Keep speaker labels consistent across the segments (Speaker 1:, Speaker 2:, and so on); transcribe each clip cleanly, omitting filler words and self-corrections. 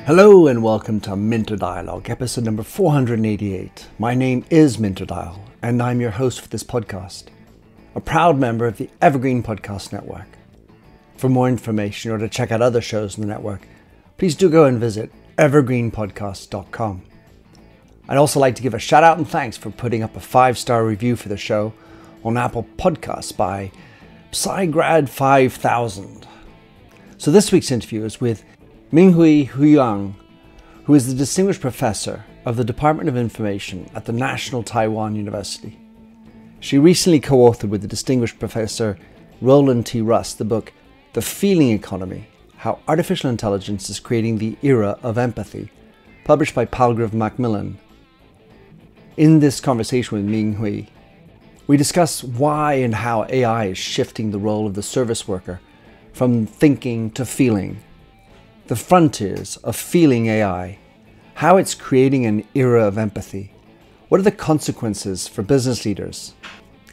Speaker 1: Hello and welcome to Minter Dialogue, episode number 488. My name is Minter Dial, and I'm your host for this podcast, a proud member of the Evergreen Podcast Network. For more information or to check out other shows in the network, please do go and visit evergreenpodcast.com. I'd also like to give a shout out and thanks for putting up a 5-star review for the show on Apple Podcasts by PsyGrad5000. So this week's interview is with Ming-Hui Huang, who is the Distinguished Professor of the Department of Information at the National Taiwan University. She recently co-authored with the Distinguished Professor Roland T Rust the book The Feeling Economy: How Artificial Intelligence is Creating the Era of Empathy, published by Palgrave Macmillan. In this conversation with Ming-Hui, we discuss why and how AI is shifting the role of the service worker from thinking to feeling, the frontiers of feeling AI, how it's creating an era of empathy, what are the consequences for business leaders,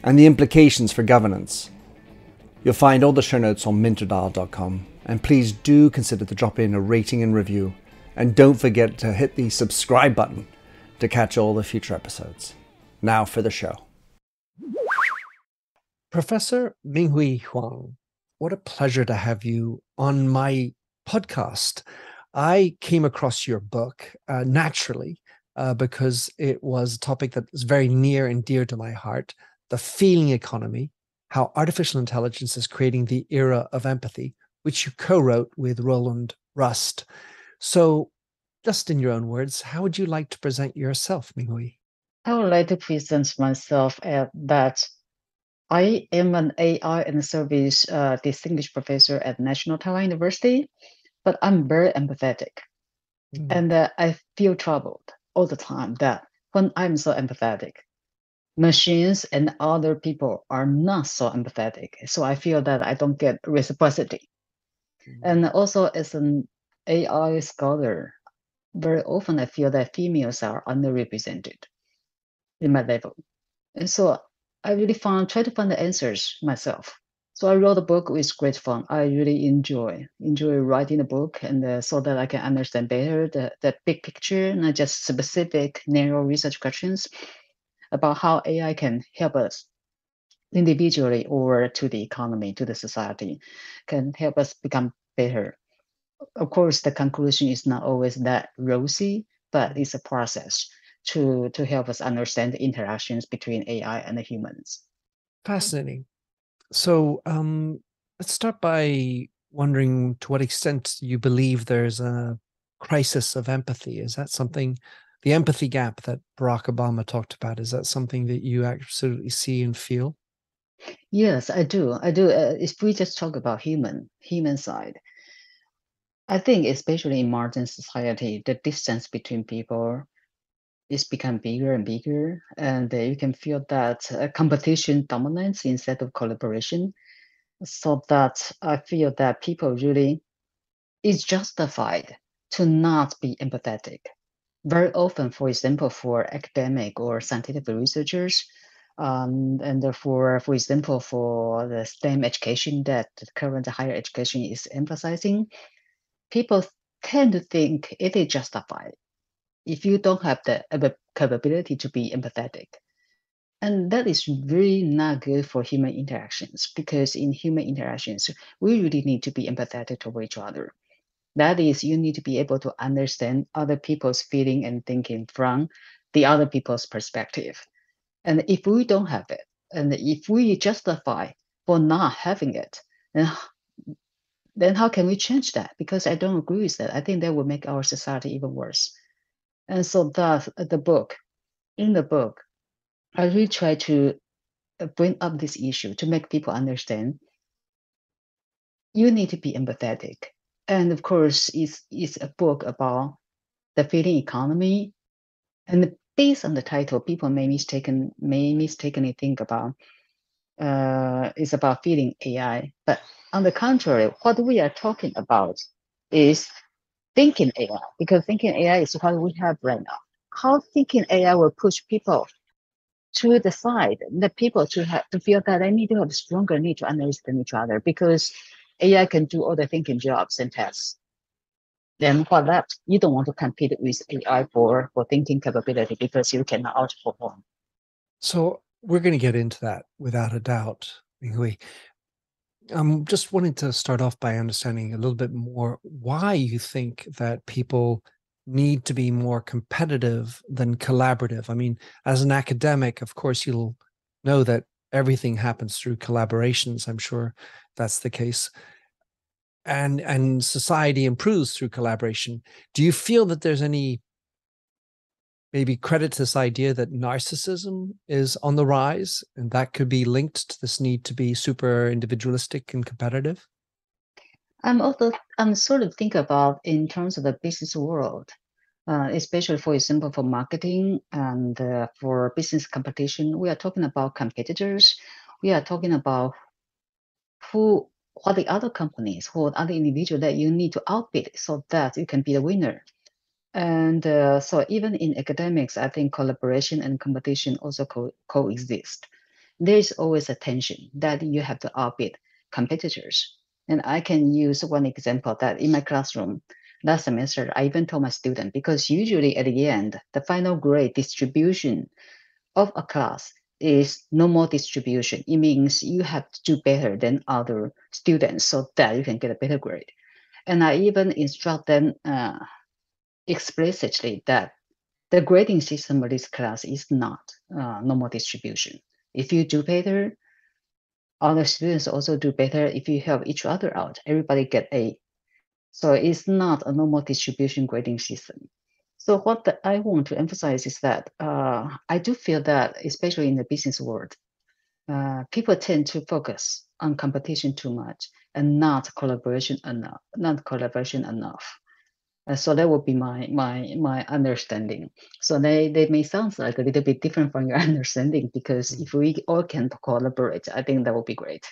Speaker 1: and the implications for governance. You'll find all the show notes on minterdial.com, and please do consider to drop in a rating and review, and don't forget to hit the subscribe button to catch all the future episodes. Now for the show. Professor Ming-Hui Huang, what a pleasure to have you on my podcast. I came across your book naturally because it was a topic that is very near and dear to my heart, The Feeling Economy: How Artificial Intelligence is Creating the Era of Empathy, which you co-wrote with Roland Rust. So just in your own words, how would you like to present yourself, Ming-Hui?
Speaker 2: I would like to present myself as that I am an AI and service distinguished professor at National Taiwan University, but I'm very empathetic. And I feel troubled all the time that when I'm so empathetic, machines and other people are not so empathetic. So I feel that I don't get reciprocity. And also as an AI scholar, very often I feel that females are underrepresented in my level. And so I really try to find the answers myself. So I wrote a book with great fun. I really enjoy writing the book, and so that I can understand better the big picture, not just specific narrow research questions about how AI can help us individually or to the economy, to the society, can help us become better. Of course, the conclusion is not always that rosy, but it's a process to help us understand the interactions between AI and the humans.
Speaker 1: Fascinating. So let's start by wondering to what extent you believe there's a crisis of empathy. Is that something, the empathy gap that Barack Obama talked about, is that something that you absolutely see and feel?
Speaker 2: Yes, I do. If we just talk about human side, I think especially in modern society, the distance between people is become bigger and bigger, and you can feel that competition dominates instead of collaboration. So that I feel that people really is justified to not be empathetic. Very often, for example, for academic or scientific researchers, and therefore, for example, for the STEM education that the current higher education is emphasizing, people tend to think it is justified if you don't have the capability to be empathetic. And that is really not good for human interactions, because in human interactions, we really need to be empathetic toward each other. That is, you need to be able to understand other people's feeling and thinking from the other people's perspective. And if we don't have it, and if we justify for not having it, then how can we change that? Because I don't agree with that. I think that would make our society even worse. And so thus in the book, I really try to bring up this issue to make people understand you need to be empathetic. And of course, it's a book about the feeling economy. And based on the title, people may mistakenly think about it's about feeling AI. But on the contrary, what we are talking about is thinking AI, because thinking AI is what we have right now. How thinking AI will push people to decide the people to feel that they need to have stronger need to understand each other, because AI can do all the thinking jobs and tasks. Then for that, you don't want to compete with AI for thinking capability because you cannot outperform.
Speaker 1: So we're going to get into that without a doubt, Ming-Hui. I'm just wanting to start off by understanding a little bit more why you think that people need to be more competitive than collaborative. I mean, as an academic, of course, you'll know that everything happens through collaborations. I'm sure that's the case. And society improves through collaboration. Do you feel that there's any maybe credit to this idea that narcissism is on the rise, and that could be linked to this need to be super individualistic and competitive?
Speaker 2: I'm sort of think about in terms of the business world, especially for example for marketing and for business competition. We are talking about competitors. We are talking about what the other companies, what other individuals that you need to outbid so that you can be the winner. And so even in academics, I think collaboration and competition also coexist. There is always a tension that you have to outbid competitors. And I can use one example that in my classroom last semester, I even told my student, because usually at the end, the final grade distribution of a class is normal distribution. It means you have to do better than other students so that you can get a better grade. And I even instruct them explicitly that the grading system of this class is not normal distribution. If you do better, other students also do better. If you help each other out, everybody get A. So it's not a normal distribution grading system. So I want to emphasize is that I do feel that, especially in the business world, people tend to focus on competition too much and not collaboration enough. Not collaboration enough. So that would be my understanding. So they may sound like a little bit different from your understanding, because if we all can collaborate, I think that would be great.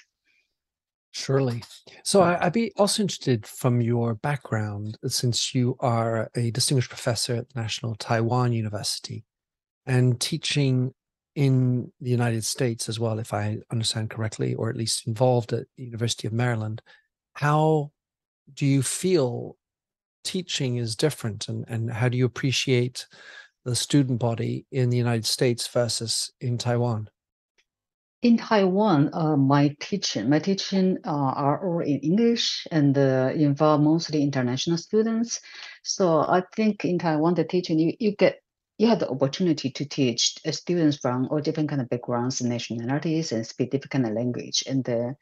Speaker 1: Surely. So I'd be also interested from your background, since you are a distinguished professor at the National Taiwan University and teaching in the United States as well, if I understand correctly, or at least involved at the University of Maryland. How do you feel teaching is different, and how do you appreciate the student body in the United States versus in Taiwan?
Speaker 2: In Taiwan, my teaching are all in English and involve mostly international students. So I think in Taiwan, the teaching you have the opportunity to teach students from all different kind of backgrounds and nationalities and speak different kind of language. And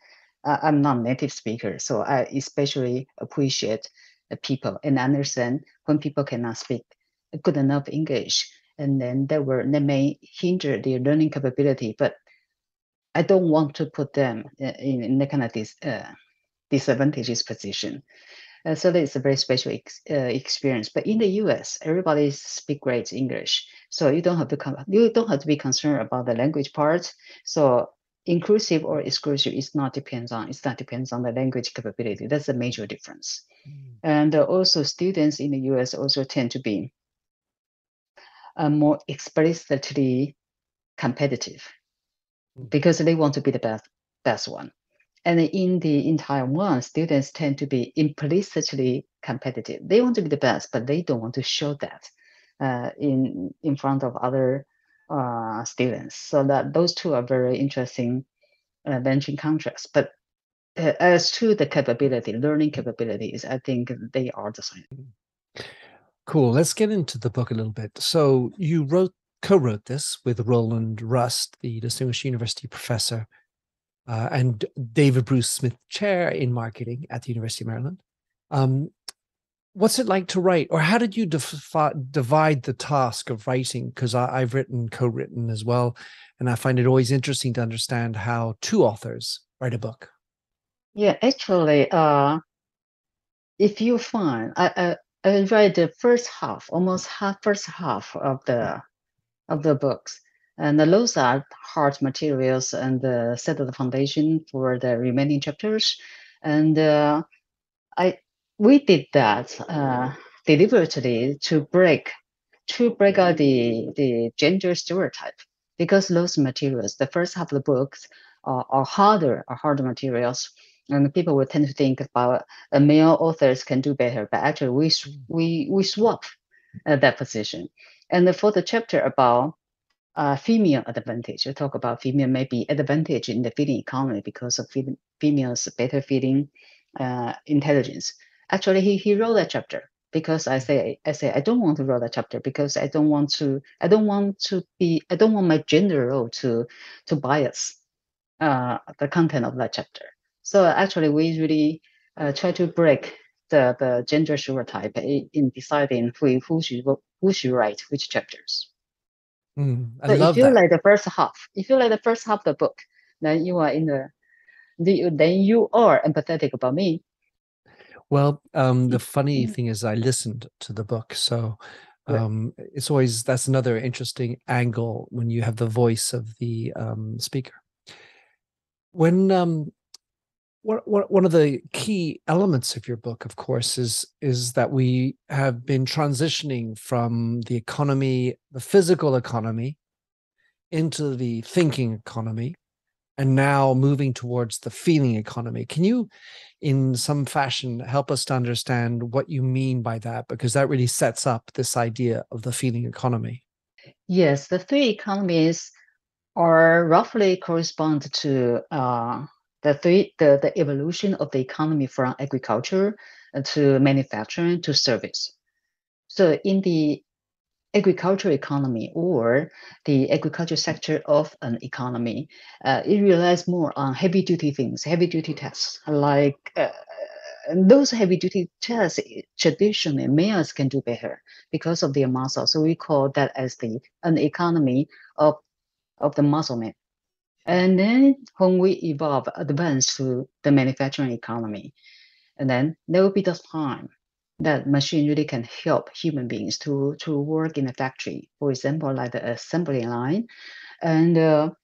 Speaker 2: I'm not a native speaker, so I especially appreciate people and understand when people cannot speak good enough English, and then that may hinder their learning capability. But I don't want to put them in the kind of disadvantageous position. So that's a very special experience. But in the U.S., everybody speak great English, so you don't have to be concerned about the language part. So inclusive or exclusive is not depends on the language capability. That's a major difference. And also students in the U.S. also tend to be more explicitly competitive, because they want to be the best one. And in Taiwan, students tend to be implicitly competitive. They want to be the best, but they don't want to show that in front of other students. So that those two are very interesting benching contrasts. But as to the capability, learning capabilities, I think they are the same.
Speaker 1: Cool. Let's get into the book a little bit. So you co-wrote this with Roland Rust, the distinguished university professor, and David Bruce Smith Chair in Marketing at the University of Maryland. What's it like to write, or how did you divide the task of writing? Because I've co-written as well, and I find it always interesting to understand how two authors write a book.
Speaker 2: Yeah, actually, if you find I read the first half, first half of the books, and those are hard materials and set the foundation for the remaining chapters. And we did that deliberately to break out the gender stereotype. because those materials, the first half of the books are harder materials. And people will tend to think about male authors can do better, but actually we swap that position. And for the chapter about female advantage, we talk about female maybe advantage in the feeding economy because of females better feeding intelligence. Actually, he wrote that chapter because I say I don't want to write that chapter because I don't want my gender role to bias the content of that chapter. So actually, we really try to break the gender stereotype in deciding who should write which chapters.
Speaker 1: I
Speaker 2: So if
Speaker 1: love
Speaker 2: you
Speaker 1: that.
Speaker 2: like the first half, of the book, then you are then you are empathetic about me.
Speaker 1: Well, the funny thing is I listened to the book, so
Speaker 2: Right.
Speaker 1: it's always, that's another interesting angle when you have the voice of the speaker. When one of the key elements of your book, of course, is that we have been transitioning from the economy, the physical economy, into the thinking economy, and now moving towards the feeling economy. Can you, in some fashion, help us to understand what you mean by that? Because that really sets up this idea of the feeling economy.
Speaker 2: Yes, the three economies are roughly correspond to the evolution of the economy from agriculture to manufacturing to service. So in the agricultural economy or the agriculture sector of an economy, it relies more on heavy duty things, heavy duty tasks like those heavy duty tasks traditionally males can do better because of their muscle. So we call that as an economy of the muscle man. And then when we advance to the manufacturing economy, and then there will be the time that machine really can help human beings to work in a factory, for example, like the assembly line. And the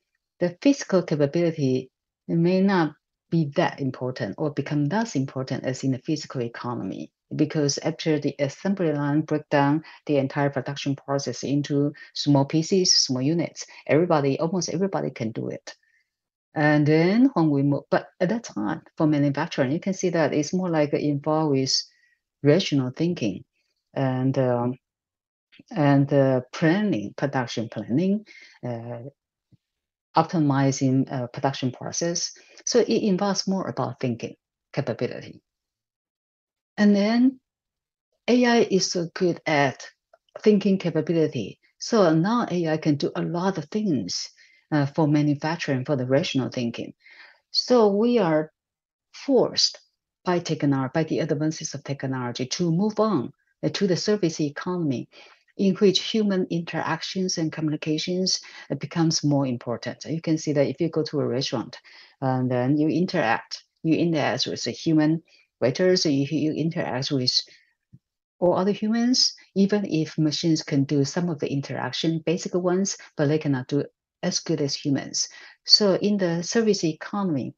Speaker 2: physical capability may not be that important or become less important as in the physical economy because after the assembly line break down the entire production process into small pieces, small units, almost everybody can do it. And then when we move, but at that time for manufacturing, you can see that it's more like involved with rational thinking and planning, production planning, uh, optimizing production process. So it involves more about thinking capability. And then AI is so good at thinking capability. So now AI can do a lot of things for manufacturing, for the rational thinking. So we are forced by the advances of technology to move on to the service economy in which human interactions and communications becomes more important. You can see that if you go to a restaurant and then you interact with the human waiters, you interact with all other humans, even if machines can do some of the interaction, basic ones, but they cannot do as good as humans. So in the service economy,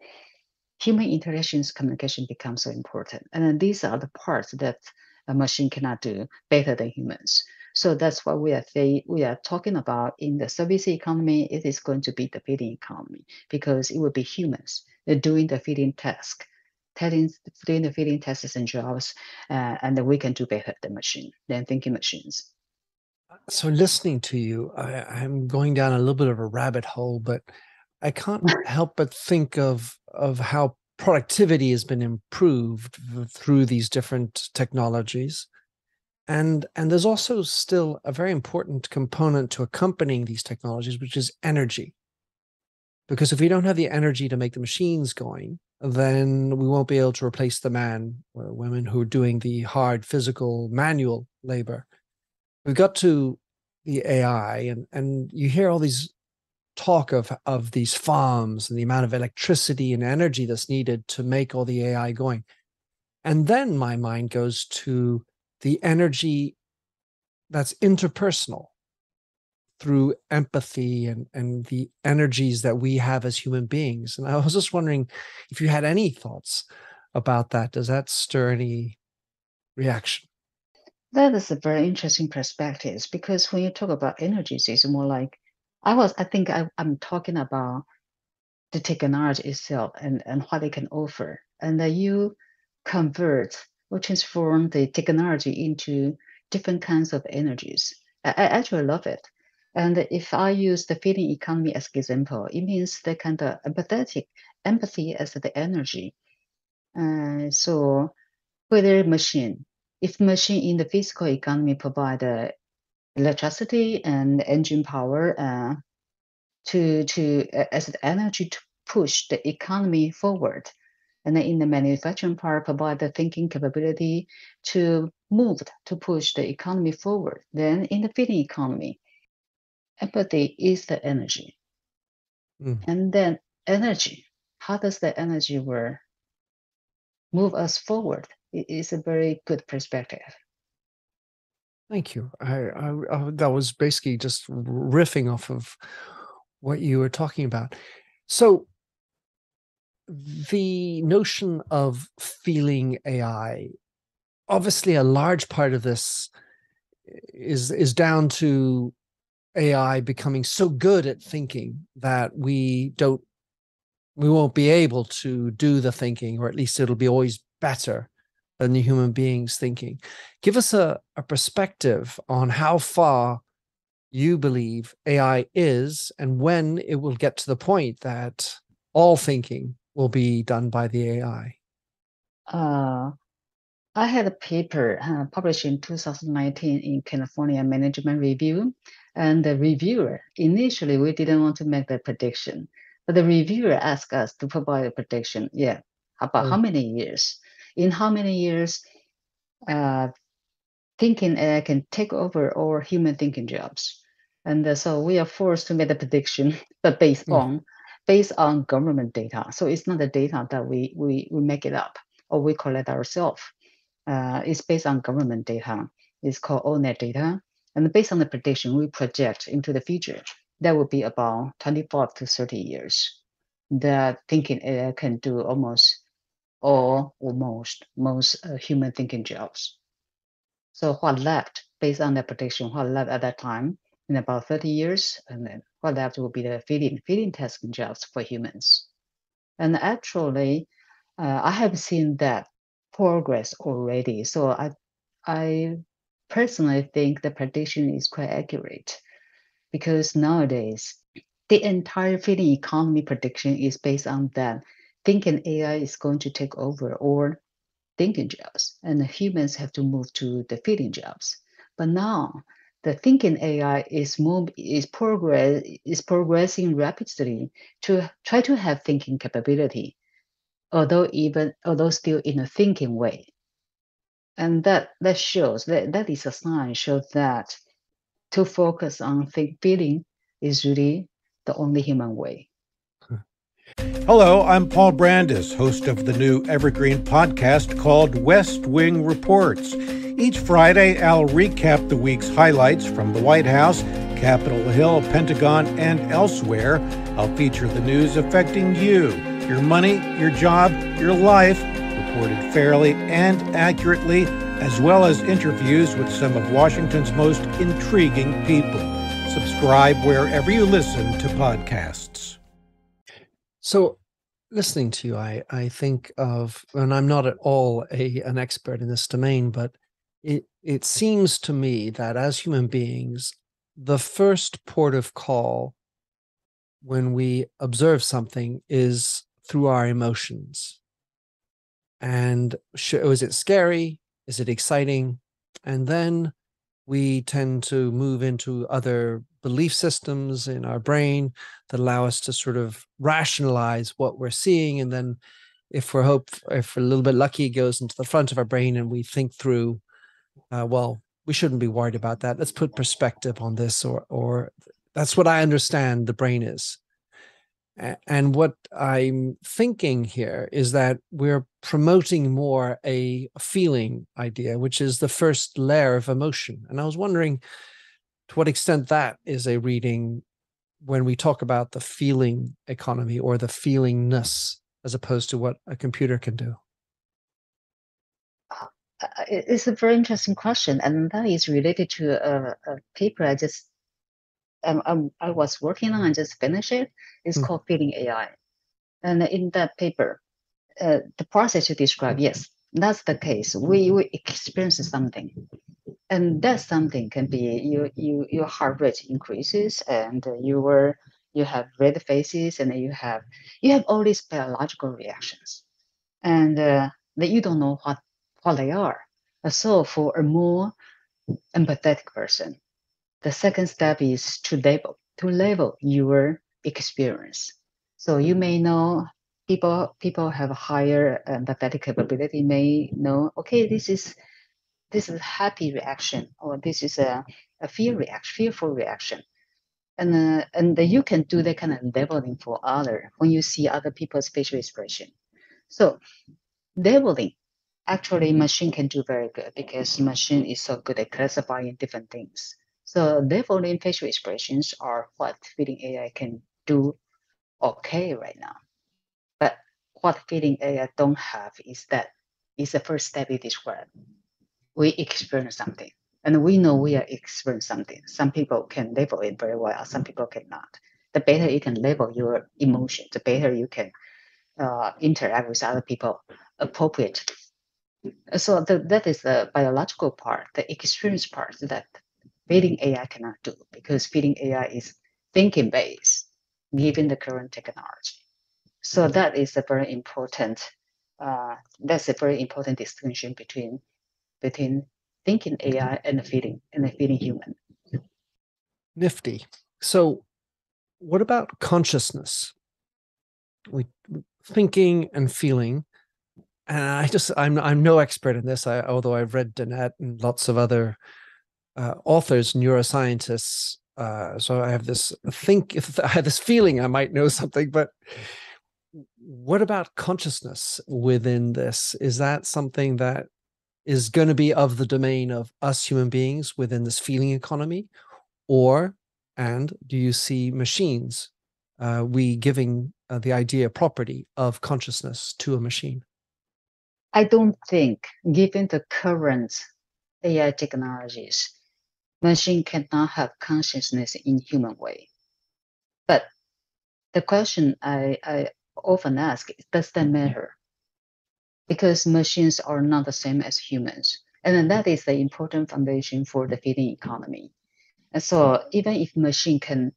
Speaker 2: human interactions communication becomes so important. And then these are the parts that a machine cannot do better than humans. So that's what we are talking about in the service economy. It is going to be the feeding economy because it will be humans doing the feeding task, doing the feeding tasks and jobs, and then we can do better than thinking machines.
Speaker 1: So listening to you, I'm going down a little bit of a rabbit hole, but I can't help but think of how productivity has been improved through these different technologies. And there's also still a very important component to accompanying these technologies, which is energy. Because if we don't have the energy to make the machines going, then we won't be able to replace the man or women who are doing the hard physical manual labor. We got to the AI, and you hear all these talk of these farms and the amount of electricity and energy that's needed to make all the AI going. And then my mind goes to the energy that's interpersonal through empathy and the energies that we have as human beings. And I was just wondering if you had any thoughts about that. Does that stir any reaction?
Speaker 2: That is a very interesting perspective because when you talk about energies, it's more like I'm talking about the technology itself and what it can offer. And that you convert or transform the technology into different kinds of energies. I actually love it. And if I use the feeling economy as example, it means the kind of empathy as the energy. So whether if machine in the physical economy provide electricity and engine power as the energy to push the economy forward, and then in the manufacturing part provide the thinking capability to move to push the economy forward. Then in the feeling economy, empathy is the energy, and then energy. How does the energy work move us forward? It is a very good perspective.
Speaker 1: Thank you. That was basically just riffing off of what you were talking about. So the notion of feeling AI, obviously a large part of this is down to AI becoming so good at thinking that we won't be able to do the thinking, or at least it'll be always better than the human beings thinking. Give us a perspective on how far you believe AI is and when it will get to the point that all thinking will be done by the AI.
Speaker 2: I had a paper published in 2019 in California Management Review, and the reviewer, initially we didn't want to make the prediction, but the reviewer asked us to provide a prediction. Yeah, about how many years? In how many years thinking AI can take over all human thinking jobs? And so we are forced to make the prediction, but based on government data. So it's not the data that we make it up or we collect ourselves. It's based on government data. It's called ONET data. And based on the prediction, we project into the future. That would be about 25 to 30 years. That thinking AI can do almost all or most human thinking jobs. So what left, based on the prediction, what left at that time in about 30 years, and then what left will be the feeding testing jobs for humans. And actually, I have seen that progress already. So I personally think the prediction is quite accurate because nowadays the entire feeding economy prediction is based on that thinking AI is going to take over all thinking jobs, and the humans have to move to the feeding jobs. But now the thinking AI is progressing rapidly to try to have thinking capability, although still in a thinking way. And that shows that is a sign shows that to focus on feeling is really the only human way.
Speaker 3: Hello, I'm Paul Brandis, host of the new Evergreen podcast called West Wing Reports. Each Friday, I'll recap the week's highlights from the White House, Capitol Hill, Pentagon, and elsewhere. I'll feature the news affecting you, your money, your job, your life, reported fairly and accurately, as well as interviews with some of Washington's most intriguing people. Subscribe wherever you listen to podcasts.
Speaker 1: So listening to you, I think of, and I'm not at all an expert in this domain, but it seems to me that as human beings, the first port of call when we observe something is through our emotions. And is it scary? Is it exciting? And then we tend to move into other belief systems in our brain that allow us to sort of rationalize what we're seeing. And then if we're a little bit lucky, it goes into the front of our brain and we think through, well, we shouldn't be worried about that. Let's put perspective on this, or that's what I understand the brain is. And what I'm thinking here is that we're promoting more a feeling idea, which is the first layer of emotion. And I was wondering to what extent that is a reading when we talk about the feeling economy or the feelingness as opposed to what a computer can do.
Speaker 2: It's a very interesting question, and that is related to a paper I just I was working on and just finished it. It's called Feeding AI. And in that paper, the process you describe, yes, that's the case. We experience something, and that something can be your heart rate increases, and you have red faces, and you have all these biological reactions, and that you don't know what they are. So for a more empathetic person, the second step is to label your experience. So you may know people have a higher empathetic capability may know, okay, this is a happy reaction, or this is a fearful reaction. And you can do that kind of labeling for other when you see other people's facial expression. So labeling, actually machine can do very good because machine is so good at classifying different things. So labeling facial expressions are what feeding AI can do okay right now. But what feeding AI don't have is the first step you described. We experience something, and we know we are experiencing something. Some people can label it very well, some people cannot. The better you can label your emotion, the better you can interact with other people appropriately. So that is the biological part, the experience part that feeding AI cannot do, because feeding AI is thinking based, given the current technology. So that is a very important. That's a very important distinction between thinking AI and feeding human.
Speaker 1: Nifty. So, what about consciousness? We thinking and feeling. And I'm no expert in this. Although I've read Dennett and lots of other authors, neuroscientists. So I have this feeling I might know something. But what about consciousness within this? Is that something that is going to be of the domain of us human beings within this feeling economy, and do you see machines we giving the idea property of consciousness to a machine?
Speaker 2: I don't think, given the current AI technologies, machine cannot have consciousness in human way. But the question I often ask is, does that matter? Because machines are not the same as humans. And that is the important foundation for the feeding economy. And so even if machine can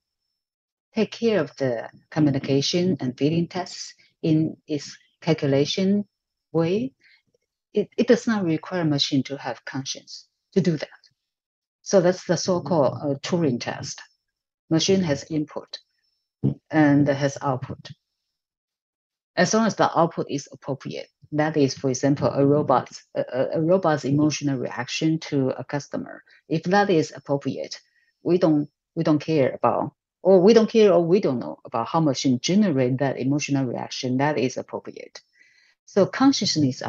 Speaker 2: take care of the communication and feeding tasks in its calculation way, it does not require machine to have conscience to do that. So that's the so-called Turing test. Machine has input and has output. As long as the output is appropriate, that is, for example, a robot's emotional reaction to a customer. If that is appropriate, we don't care about, or we don't care, or we don't know about how machine generate that emotional reaction that is appropriate. So consciousness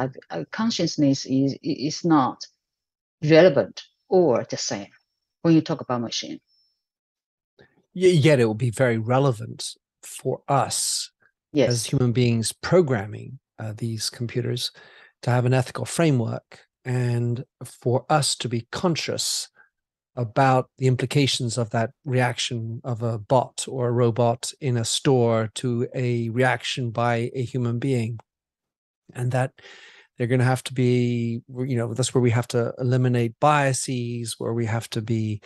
Speaker 2: is not relevant or the same when you talk about machine.
Speaker 1: Yet it will be very relevant for us as human beings programming these computers to have an ethical framework, and for us to be conscious about the implications of that reaction of a bot or a robot in a store to a reaction by a human being. And that they're going to have to be, that's where we have to eliminate biases, where we have to be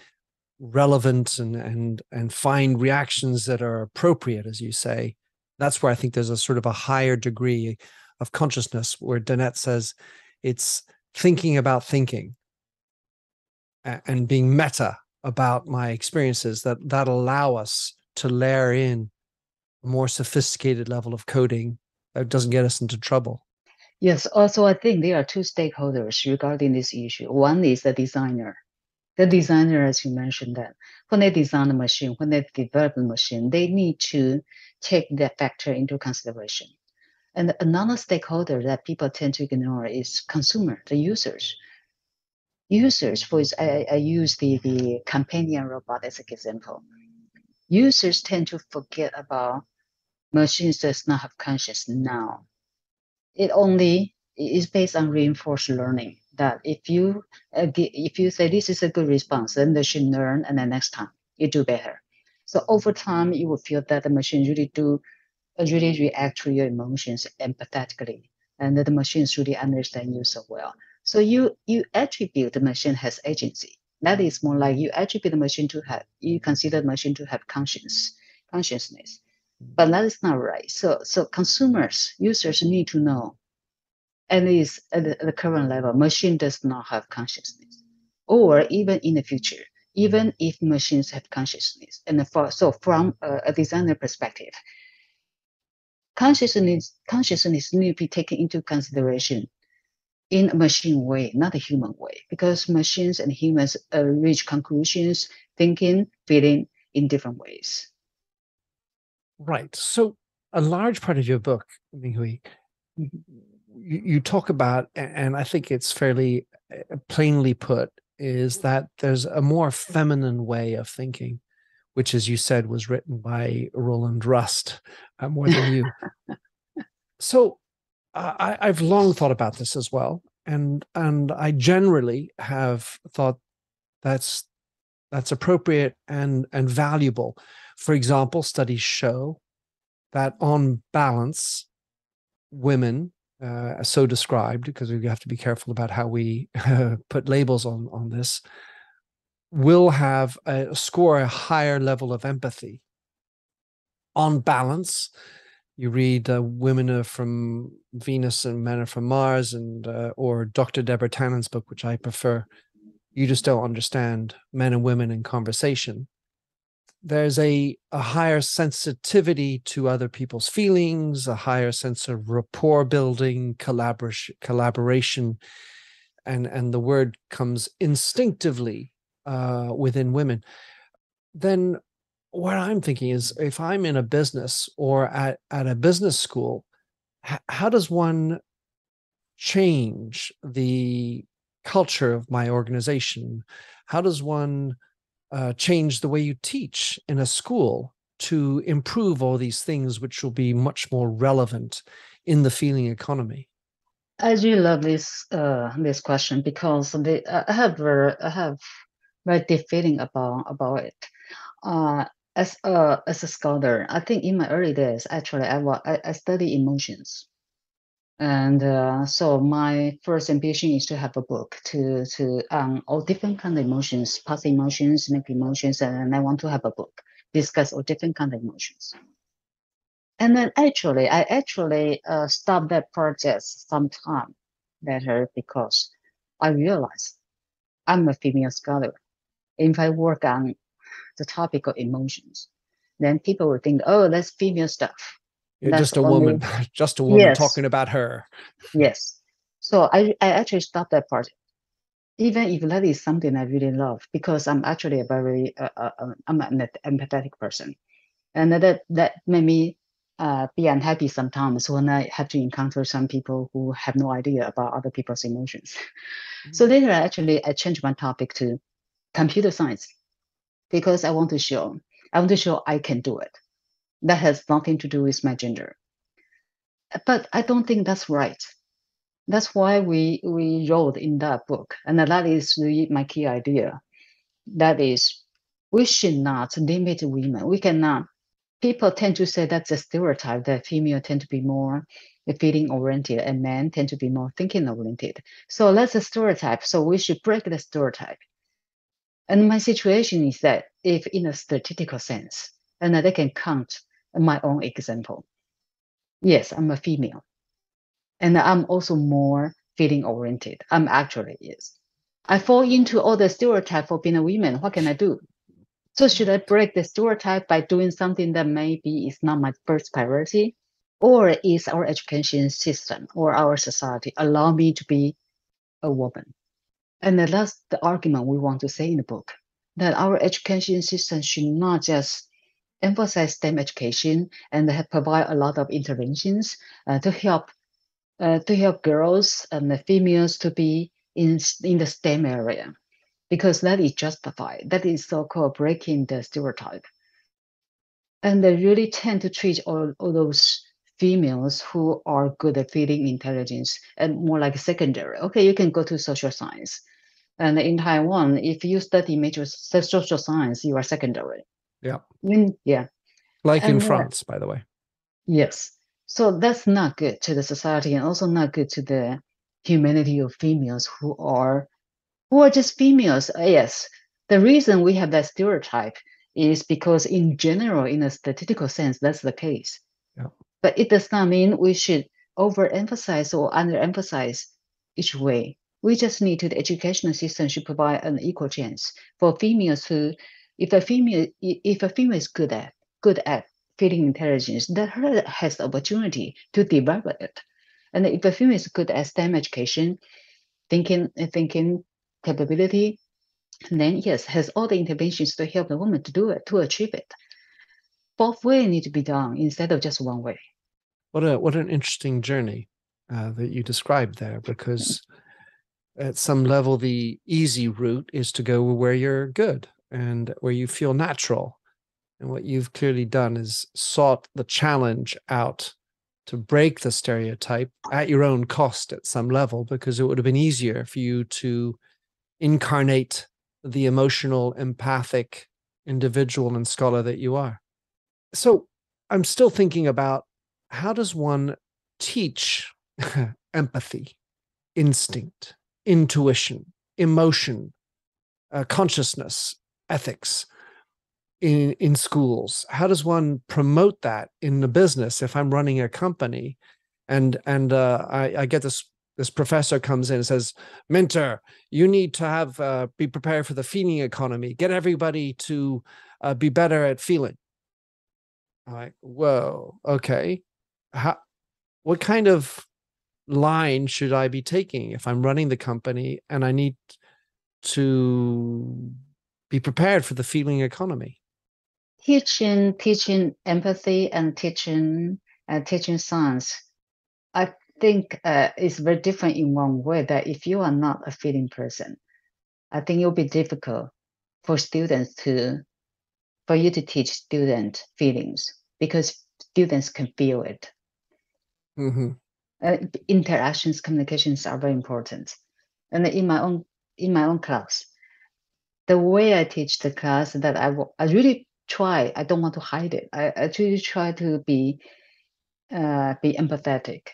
Speaker 1: relevant and find reactions that are appropriate, as you say. That's where I think there's a sort of a higher degree of consciousness, where Dennett says it's thinking about thinking and being meta about my experiences that allow us to layer in a more sophisticated level of coding that doesn't get us into trouble.
Speaker 2: Yes, also I think there are two stakeholders regarding this issue. One is the designer. The designer, as you mentioned, that when they design a machine, when they develop a machine, they need to take that factor into consideration. And another stakeholder that people tend to ignore is consumer, the users. Users, I use the companion robot as an example. Users tend to forget about machines does not have conscience now. It only is based on reinforced learning, that if you say this is a good response, then they should learn, and the next time you do better. So over time, you will feel that the machine really react to your emotions empathetically, and that the machines really understand you so well. So you attribute the machine has agency. That is more like you attribute the machine to have, you consider the machine to have consciousness. But that is not right. So consumers, users need to know, at least at the current level, machine does not have consciousness. Or even in the future, even if machines have consciousness. And from a designer perspective, consciousness need to be taken into consideration in a machine way, not a human way, because machines and humans reach conclusions, thinking, feeling in different ways.
Speaker 1: Right. So a large part of your book, Ming-Hui, you talk about, and I think it's fairly plainly put, is that there's a more feminine way of thinking, which, as you said, was written by Roland Rust more than you. So I've long thought about this as well, and I generally have thought that's appropriate and valuable. For example, studies show that on balance, women, so described, because we have to be careful about how we put labels on this, will have score a higher level of empathy. On balance, you read Women Are from Venus and Men Are from Mars, and or Dr. Deborah Tannen's book, which I prefer, You Just Don't Understand Men and Women in Conversation. There's a higher sensitivity to other people's feelings, a higher sense of rapport building, collaboration, and the word comes instinctively within women. Then what I'm thinking is, if I'm in a business or at a business school, how does one change the culture of my organization? How does one change the way you teach in a school to improve all these things, which will be much more relevant in the feeling economy?
Speaker 2: I really love this question, because I have very deep feeling about it. As a scholar, I think in my early days, actually, I study emotions. And so my first ambition is to have a book to all different kind of emotions, positive emotions, negative emotions, and I want to have a book discuss all different kind of emotions. And then I actually stopped that project some time later, because I realized I'm a female scholar. If I work on the topic of emotions, then people will think, oh, that's female stuff.
Speaker 1: You're
Speaker 2: That's
Speaker 1: just a
Speaker 2: only
Speaker 1: woman, just a woman
Speaker 2: Yes.
Speaker 1: talking about her.
Speaker 2: Yes. So I actually stopped that project, even if that is something I really love, because I'm actually a very I'm an empathetic person, and that made me be unhappy sometimes when I have to encounter some people who have no idea about other people's emotions. So later, I changed my topic to computer science, because I want to show I can do it. That has nothing to do with my gender. But I don't think that's right. That's why we wrote in that book, and that is really my key idea. That is, we should not limit women. We cannot. People tend to say that's a stereotype, that female tend to be more feeling oriented and men tend to be more thinking oriented. So that's a stereotype. So we should break the stereotype. And my situation is that, if in a statistical sense, and I can count my own example. Yes, I'm a female. And I'm also more feeling oriented. I'm actually, yes. I fall into all the stereotype for being a woman. What can I do? So should I break the stereotype by doing something that maybe is not my first priority? Or is our education system or our society allow me to be a woman? And that's the argument we want to say in the book, that our education system should not just emphasize STEM education and provide a lot of interventions to help girls and the females to be in the STEM area, because that is justified. That is so-called breaking the stereotype. And they really tend to treat all those females who are good at feeling intelligence and more like secondary. Okay, you can go to social science. And in Taiwan, if you study major social science, you are secondary.
Speaker 1: Yeah.
Speaker 2: Yeah.
Speaker 1: Like in
Speaker 2: And
Speaker 1: France, by the way.
Speaker 2: yes. So that's not good to the society and also not good to the humanity of females who are just females. Yes. The reason we have that stereotype is because in general, in a statistical sense, that's the case.
Speaker 1: Yeah.
Speaker 2: But it does not mean we should overemphasize or underemphasize each way. We just need to, the educational system should provide an equal chance for females who, if a female is good at feeling intelligence, that her has the opportunity to develop it. And if a female is good at STEM education, thinking capability, then yes, has all the interventions to help the woman to do it, to achieve it. Both ways need to be done instead of just one way.
Speaker 1: What an interesting journey that you described there, because at some level, the easy route is to go where you're good and where you feel natural. And what you've clearly done is sought the challenge out to break the stereotype at your own cost at some level, because it would have been easier for you to incarnate the emotional, empathic individual and scholar that you are. So I'm still thinking about, how does one teach empathy, instinct, intuition, emotion, consciousness, ethics in schools? How does one promote that in the business? If I'm running a company and I get this professor comes in and says, Minter, you need to have be prepared for the feeling economy. Get everybody to be better at feeling. I'm like, whoa, okay. What kind of line should I be taking if I'm running the company and I need to be prepared for the feeling economy?
Speaker 2: Teaching empathy and teaching science, I think is very different in one way, that if you are not a feeling person, I think it'll be difficult for you to teach student feelings, because students can feel it.
Speaker 1: Mm-hmm.
Speaker 2: Interactions, communications are very important. And in my own class, the way I teach the class, that I really try. I don't want to hide it. I really try to be empathetic,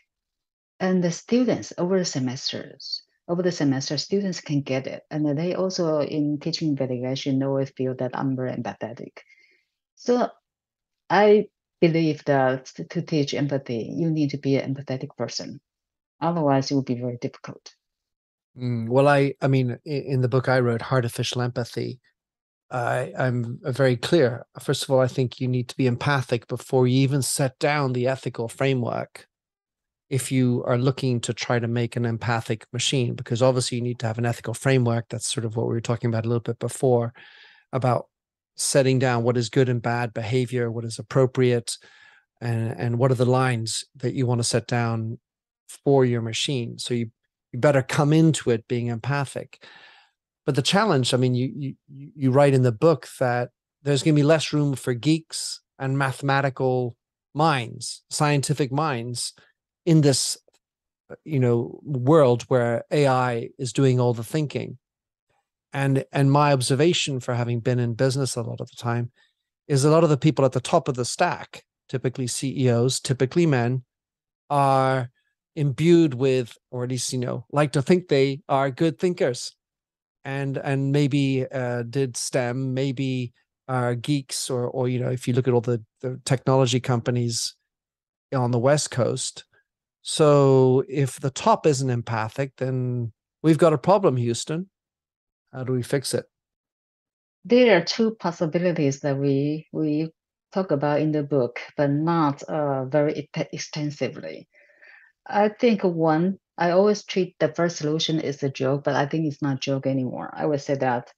Speaker 2: and the students over the semester, students can get it, and they also in teaching evaluation always feel that I'm very empathetic. So I believe that to teach empathy, you need to be an empathetic person. Otherwise, it will be very difficult.
Speaker 1: Well, I mean, in the book I wrote, Artificial Empathy, I'm very clear. First of all, I think you need to be empathic before you even set down the ethical framework, if you are looking to try to make an empathic machine, because obviously you need to have an ethical framework. That's sort of what we were talking about a little bit before, about setting down what is good and bad behavior, what is appropriate, and what are the lines that you want to set down for your machine. So you better come into it being empathic. But the challenge, I mean, you write in the book that there's going to be less room for geeks and mathematical minds, scientific minds in this, world where AI is doing all the thinking. And my observation, for having been in business a lot of the time, is a lot of the people at the top of the stack, typically CEOs, typically men, are imbued with, or at least, like to think they are good thinkers, and maybe did STEM, maybe are geeks, or if you look at all the technology companies on the West Coast. So if the top isn't empathic, then we've got a problem, Houston. How do we fix it?
Speaker 2: There are two possibilities that we talk about in the book, but not very extensively. I think one, I always treat the first solution as a joke, but I think it's not a joke anymore. I would say that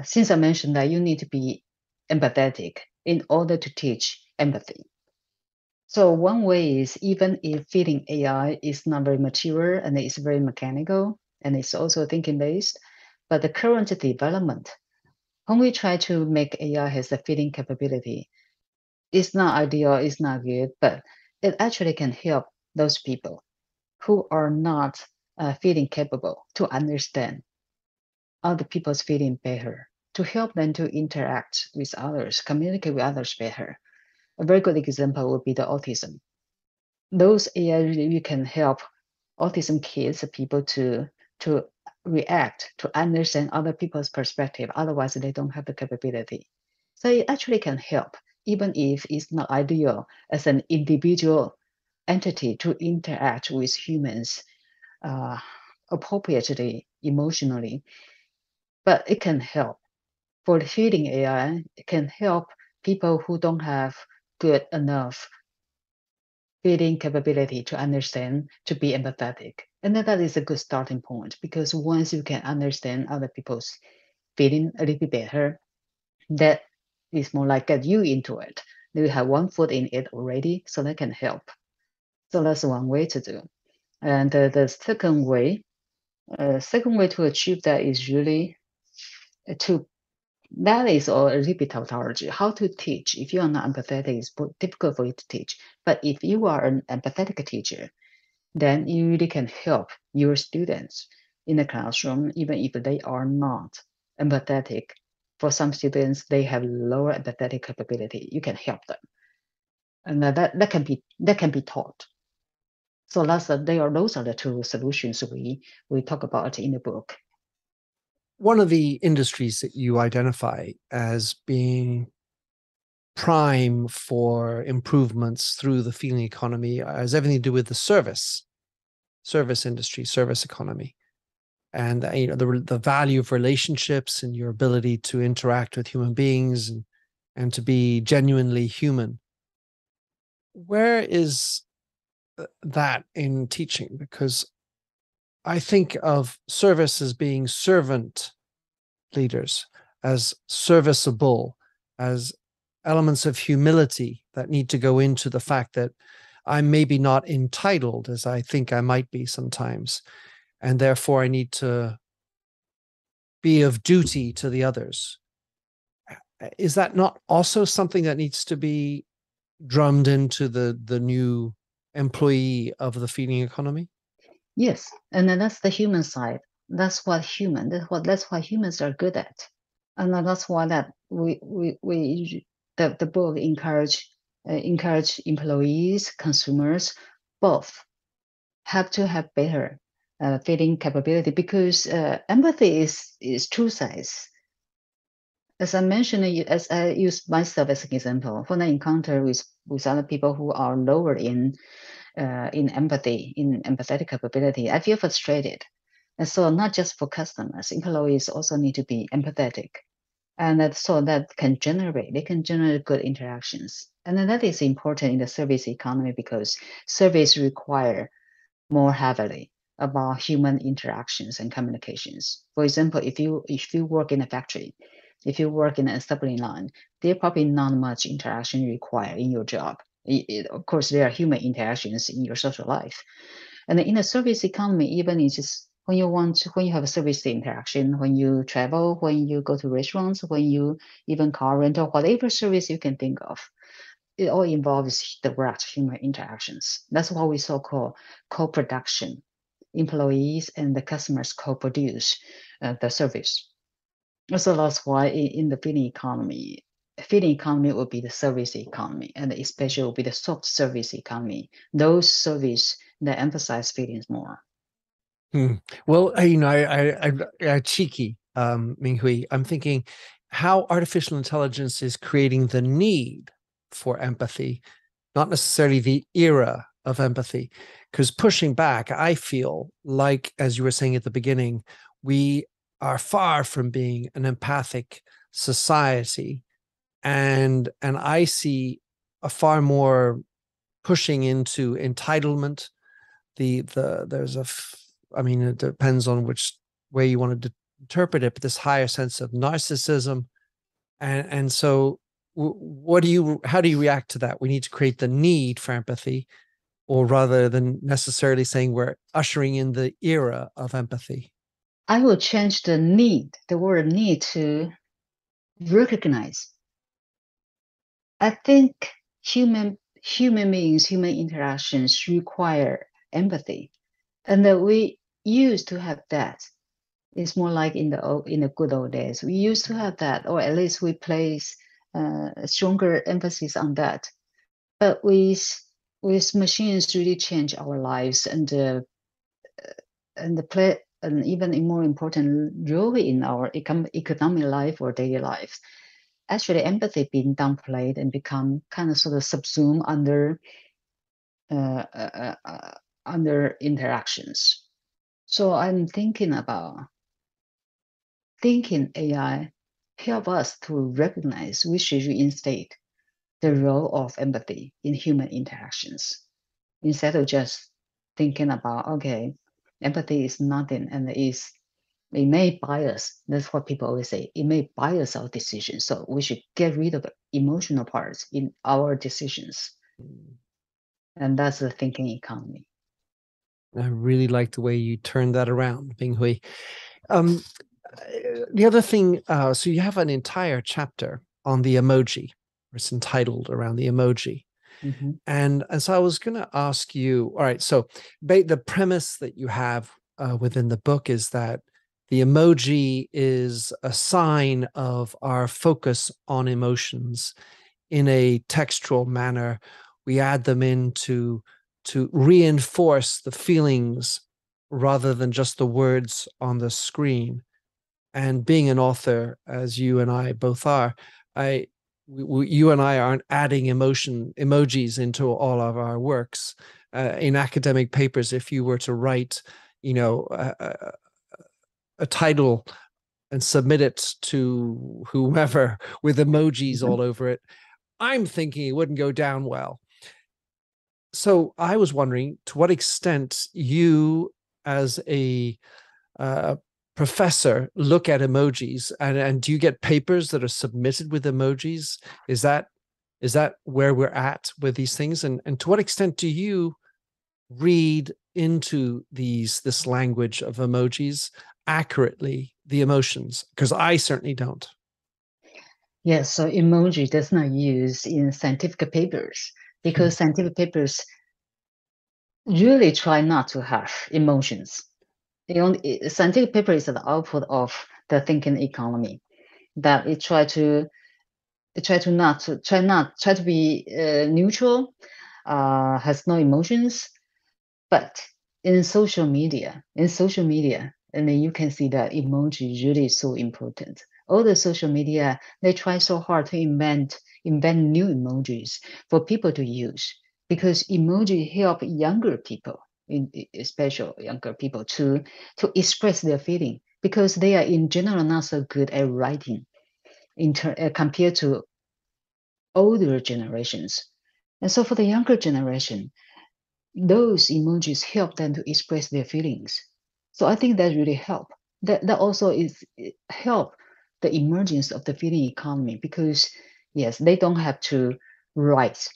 Speaker 2: since I mentioned that you need to be empathetic in order to teach empathy. So one way is, even if feeding AI is not very mature and it's very mechanical and it's also thinking based, but the current development, when we try to make AI has a feeding capability, it's not ideal, it's not good, but it actually can help those people who are not feeling capable to understand other people's feeling better, to help them to interact with others, communicate with others better. A very good example would be the autism. Those AI really can help autism kids, people to react, to understand other people's perspective. Otherwise, they don't have the capability. So it actually can help, even if it's not ideal as an individual entity to interact with humans appropriately, emotionally. But it can help. For the feeding AI, it can help people who don't have good enough feeding capability to understand, to be empathetic. And that is a good starting point, because once you can understand other people's feeling a little bit better, that is more like get you into it. You have one foot in it already, so that can help. So that's one way to do. And the second way to achieve that is really that is a little bit tautology. How to teach. If you are not empathetic, it's difficult for you to teach. But if you are an empathetic teacher, then you really can help your students in the classroom, even if they are not empathetic. For some students, they have lower empathetic capability. You can help them, and that can be taught. So those are the two solutions we talk about in the book.
Speaker 1: One of the industries that you identify as being prime for improvements through the feeling economy has everything to do with the service industry, service economy, and the value of relationships and your ability to interact with human beings and to be genuinely human. Where is that in teaching? Because I think of service as being servant leaders, as serviceable, as elements of humility that need to go into the fact that I'm maybe not entitled as I think I might be sometimes, and therefore I need to be of duty to the others. Is that not also something that needs to be drummed into the new employee of the feeding economy?
Speaker 2: Yes, and then that's the human side. That's what humans are good at, and that's why that the book encourage employees, consumers, both have to have better feeling capability, because empathy is two sides. As I mentioned, as I use myself as an example, when I encounter with other people who are lower in empathy, in empathetic capability, I feel frustrated. And so not just for customers, employees also need to be empathetic. And they can generate good interactions. And then that is important in the service economy, because service require more heavily about human interactions and communications. For example, if you work in a factory, if you work in an assembly line, there probably not much interaction required in your job. Of course, there are human interactions in your social life. And in the service economy, even it's just when you have a service interaction, when you travel, when you go to restaurants, when you even car rental, whatever service you can think of, it all involves direct human interactions. That's what we so-called co-production. Employees and the customers co-produce the service. So that's why in the feeding economy will be the service economy, and especially will be the soft service economy. Those services that emphasize feelings more.
Speaker 1: Well, I cheeky, Ming-Hui. I'm thinking how artificial intelligence is creating the need for empathy, not necessarily the era of empathy. Because pushing back, I feel like, as you were saying at the beginning, we are far from being an empathic society, and I see a far more pushing into entitlement. I mean, it depends on which way you want to interpret it, but this higher sense of narcissism, and so how do you react to that? We need to create the need for empathy, or rather than necessarily saying we're ushering in the era of empathy.
Speaker 2: I will change the word need, to recognize. I think human beings, human interactions require empathy, and that we used to have that It's more like in the good old days. We used to have that, or at least we place stronger emphasis on that. But with machines really change our lives and play an even more important role in our economic life or daily life. Actually, empathy being downplayed and become kind of sort of subsumed under interactions. So I'm thinking AI help us to recognize we should reinstate the role of empathy in human interactions instead of just thinking about, okay, empathy is nothing and it may bias. That's what people always say. It may bias our decisions. So we should get rid of the emotional parts in our decisions. And that's the thinking economy.
Speaker 1: I really like the way you turned that around, Ming-Hui. The other thing, so you have an entire chapter on the emoji. It's entitled around the emoji.
Speaker 2: Mm-hmm.
Speaker 1: And so I was going to ask you, all right, so the premise that you have within the book is that the emoji is a sign of our focus on emotions in a textual manner. We add them in to reinforce the feelings rather than just the words on the screen. And being an author, as you and I both are, you and I aren't adding emojis into all of our works. In academic papers, if you were to write, a title and submit it to whomever with emojis all over it, I'm thinking it wouldn't go down well. So I was wondering to what extent you, as a professor, look at emojis, and do you get papers that are submitted with emojis? Is that where we're at with these things? And to what extent do you read into this language of emojis accurately, the emotions? Because I certainly don't.
Speaker 2: Yes, so emoji does not use in scientific papers because scientific papers really try not to have emotions. Scientific paper is the output of the thinking economy, that it try to be neutral, has no emotions. But in social media, and then you can see that emoji really is so important. All the social media, they try so hard to invent new emojis for people to use, because emoji help younger people, especially younger people, to express their feeling, because they are in general not so good at writing compared to older generations. And so for the younger generation, those emojis help them to express their feelings. So I think that really help. That also help the emergence of the feeling economy, because yes, they don't have to write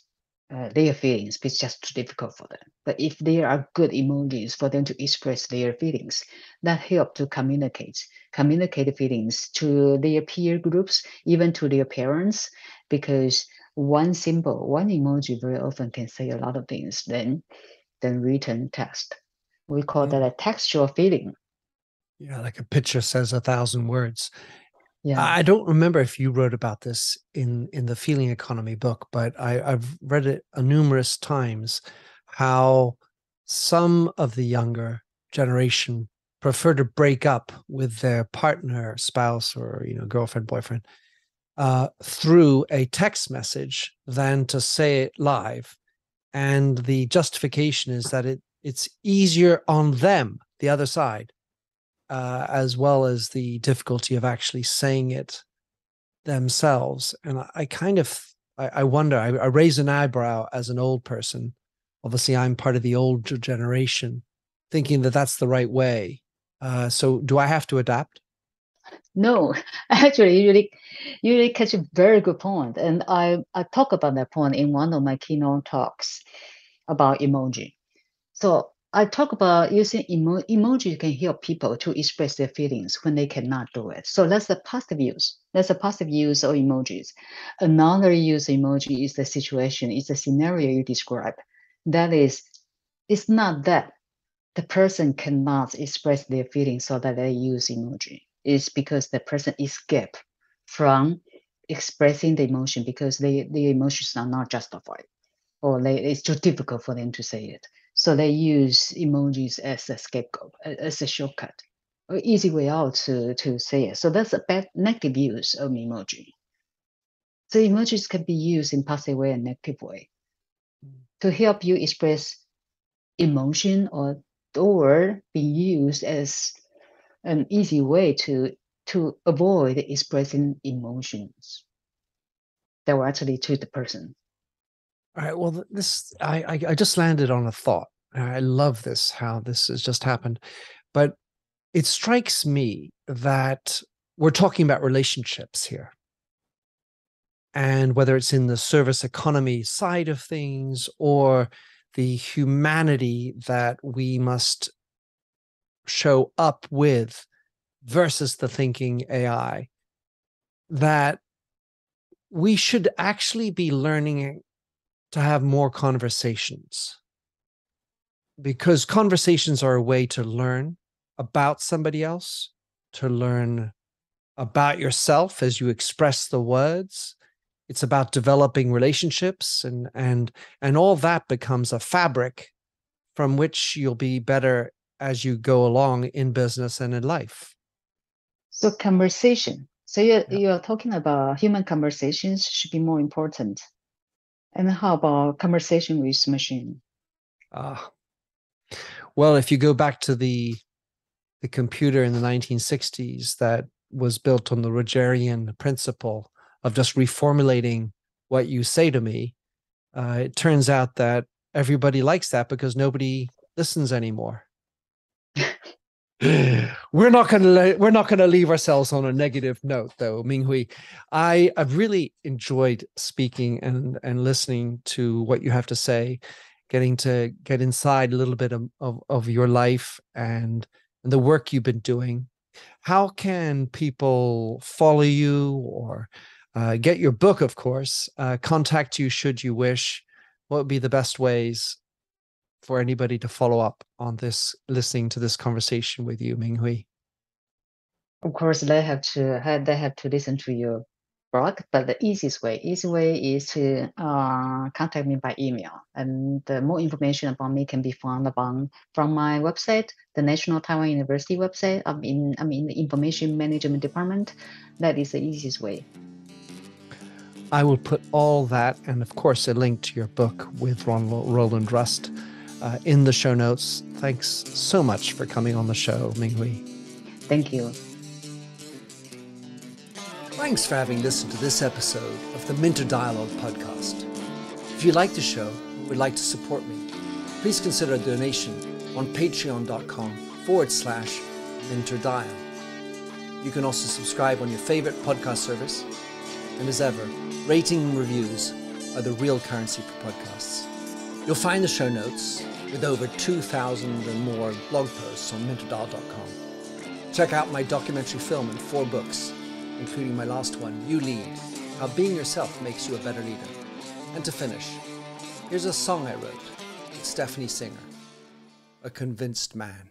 Speaker 2: their feelings. It's just too difficult for them. But if there are good emojis for them to express their feelings, that help to communicate feelings to their peer groups, even to their parents, because one symbol, one emoji very often can say a lot of things than written text. We call that a textual feeling.
Speaker 1: Yeah, like a picture says 1,000 words.
Speaker 2: Yeah.
Speaker 1: I don't remember if you wrote about this in the Feeling Economy book, but I've read it numerous times, how some of the younger generation prefer to break up with their partner, spouse, or girlfriend, boyfriend, through a text message than to say it live. And the justification is that it's easier on them, the other side, as well as the difficulty of actually saying it themselves. And I wonder, I raise an eyebrow as an old person. Obviously, I'm part of the older generation, thinking that that's the right way. So do I have to adapt?
Speaker 2: No, actually, you really catch a very good point. And I talk about that point in one of my keynote talks about emoji. So I talk about using emoji can help people to express their feelings when they cannot do it. So that's a positive use. That's a positive use of emojis. Another use of emoji is the situation, is the scenario you describe. That is, it's not that the person cannot express their feelings so that they use emoji. It's because the person escape from expressing the emotion because the emotions are not justified, or it's too difficult for them to say it. So they use emojis as a scapegoat, as a shortcut, or easy way out to say it. So that's a bad negative use of emoji. So emojis can be used in positive way and negative way to help you express emotion, or being used as an easy way to avoid expressing emotions directly to the person.
Speaker 1: All right. Well, this I just landed on a thought. I love this, how this has just happened. But it strikes me that we're talking about relationships here. And whether it's in the service economy side of things or the humanity that we must show up with versus the thinking AI, that we should actually be learning to have more conversations, because conversations are a way to learn about somebody else, to learn about yourself as you express the words. It's about developing relationships, and all that becomes a fabric from which you'll be better as you go along in business and in life.
Speaker 2: So conversation. So you're talking about human conversations should be more important. And how about conversation with machine?
Speaker 1: Well, if you go back to the computer in the 1960s that was built on the Rogerian principle of just reformulating what you say to me, it turns out that everybody likes that because nobody listens anymore. We're not going to leave ourselves on a negative note, though, Ming-Hui. I've really enjoyed speaking and listening to what you have to say, getting to get inside a little bit of your life and the work you've been doing. How can people follow you or get your book, of course, contact you should you wish? What would be the best ways for anybody to follow up on this, listening to this conversation with you, Ming-Hui?
Speaker 2: Of course, they have to listen to your blog, but the easy way is to contact me by email. And more information about me can be found from my website, the National Taiwan University website. I'm in the Information Management Department. That is the easiest way.
Speaker 1: I will put all that, and of course a link to your book with Roland Rust in the show notes. Thanks so much for coming on the show, Ming-Hui.
Speaker 2: Thank you.
Speaker 1: Thanks for having listened to this episode of the Minter Dialogue podcast. If you like the show and would like to support me, please consider a donation on patreon.com/MinterDial. You can also subscribe on your favorite podcast service. And as ever, rating and reviews are the real currency for podcasts. You'll find the show notes with over 2,000 and more blog posts on minterdial.com. Check out my documentary film and 4 books, including my last one, You Lead, How Being Yourself Makes You a Better Leader. And to finish, here's a song I wrote with Stephanie Singer, A Convinced Man.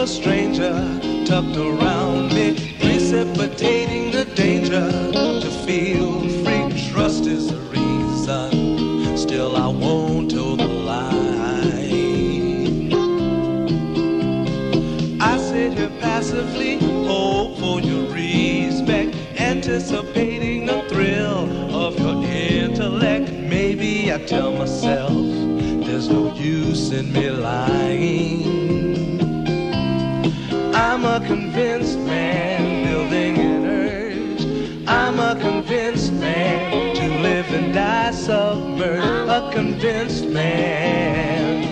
Speaker 4: A stranger tucked around me, precipitating the danger. To feel free, trust is the reason. Still I won't toe the line. I sit here passively, hope for your respect, anticipating the thrill of your intellect. Maybe I tell myself there's no use in me lying. I'm a convinced man, building an urge. I'm a convinced man, to live and die submerged. A convinced man,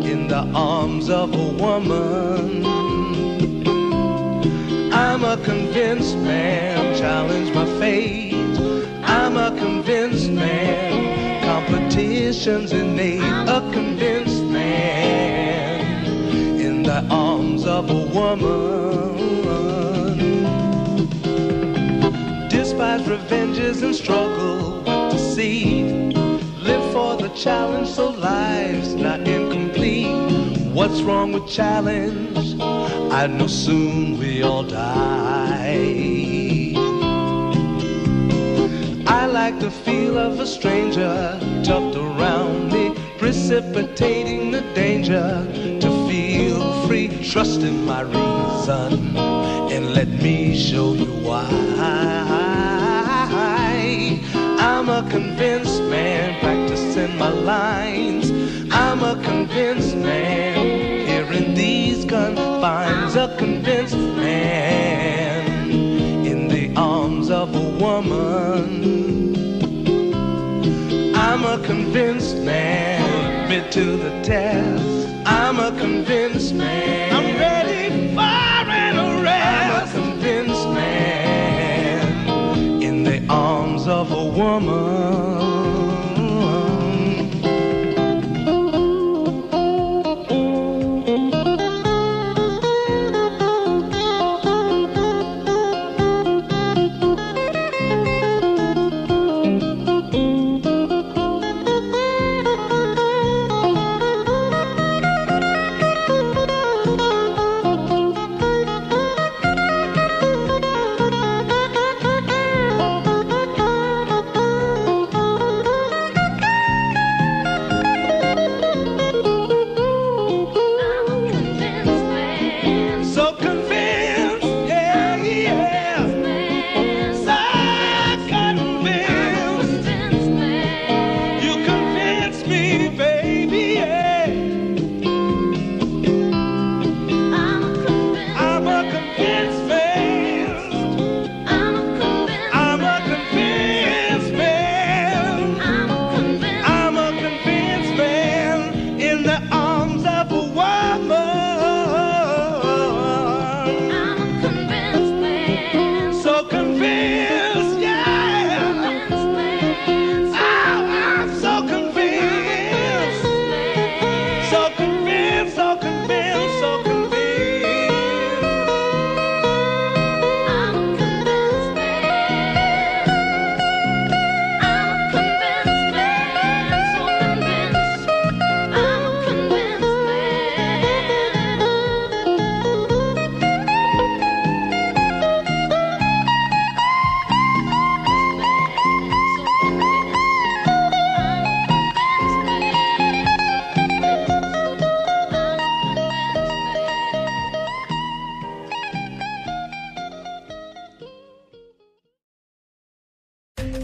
Speaker 4: in the arms of a woman. I'm a convinced man, challenge my fate. I'm a convinced man, competition. politicians innate, a convinced man in the arms of a woman. Despise revenges and struggle with deceit. Live for the challenge so life's not incomplete. What's wrong with challenge? I know soon we all die. I like the feel of a stranger tucked around me, precipitating the danger to feel free. Trust in my reason and let me show you why. I'm a convinced man practicing my lines. I'm a convinced man here in these confines. A convinced man in the arms of a woman. I'm a convinced man, admit to the test. I'm a convinced man, I'm ready for an arrest. I'm a convinced man in the arms of a woman.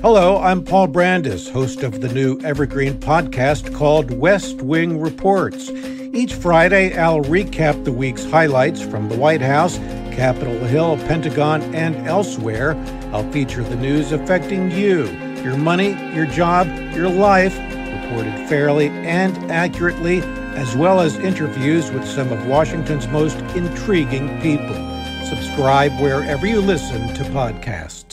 Speaker 3: Hello, I'm Paul Brandis, host of the new Evergreen podcast called West Wing Reports. Each Friday, I'll recap the week's highlights from the White House, Capitol Hill, Pentagon, and elsewhere. I'll feature the news affecting you, your money, your job, your life, reported fairly and accurately, as well as interviews with some of Washington's most intriguing people. Subscribe wherever you listen to podcasts.